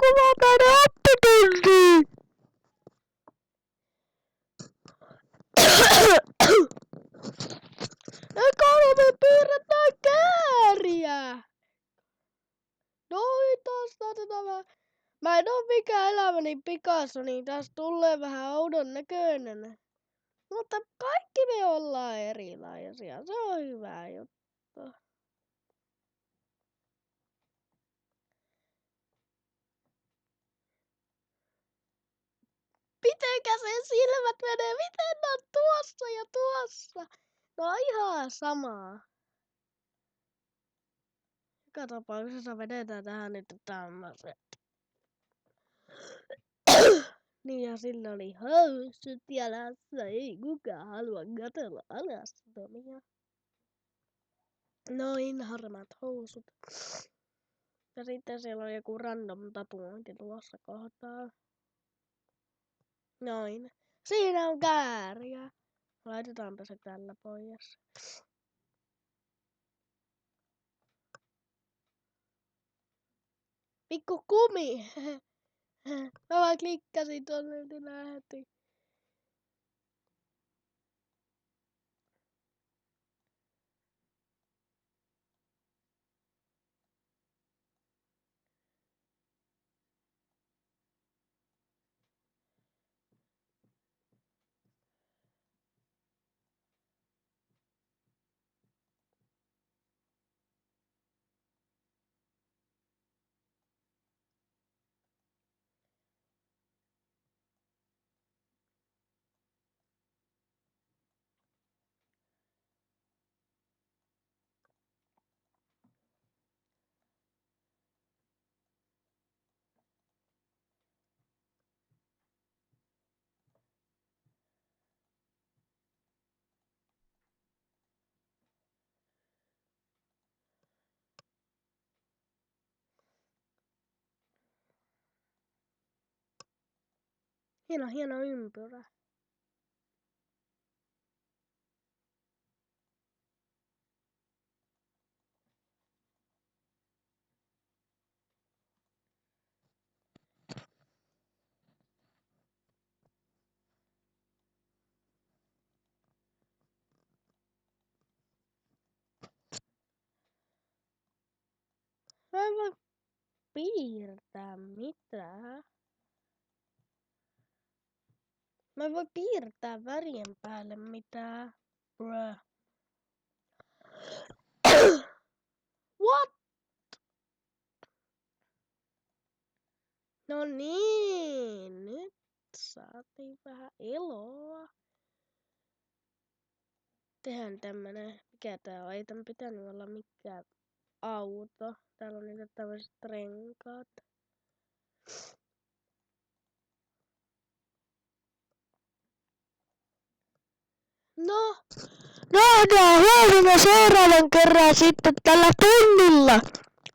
kuvapäinen oppitunti! Eikä me piirretään kääriä! Noin taas tätä. Mä en oo mikään elämäni Picasso, niin tästä tulee vähän oudon näköinen. Mutta kaikki me ollaan erilaisia, se on hyvä juttu. Mitenkä sen silmät menee? Miten ne on tuossa ja tuossa? No ihan samaa. Joka tapauksessa vedetään tähän nyt tämmöset. Niin ja sillä oli housut jalassa, ei kukaan halua katsella alastomia. Noin harmaat housut. Ja sitten siellä on joku random tatuointi tuossa kohtaa. Noin. Siinä on kääriä. Laitetaanpa se tällä pois. Pikku kumi. Mä vaan klikkasin tonne, että lähti. Hieno ympyrä. Mä en voi piirtää mitään. Mä en voi piirtää värien päälle mitään. Bruh. What? No niin, nyt saatiin vähän eloa. Tehdään tämmönen, mikä tää on? Ei tän pitänyt olla mikään auto. Täällä on niitä tämmöiset renkaat. No, nähdään huomenna seuraavan kerran sitten tällä tunnilla.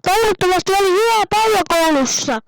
Toivottavasti oli hyvä päivä koulussa.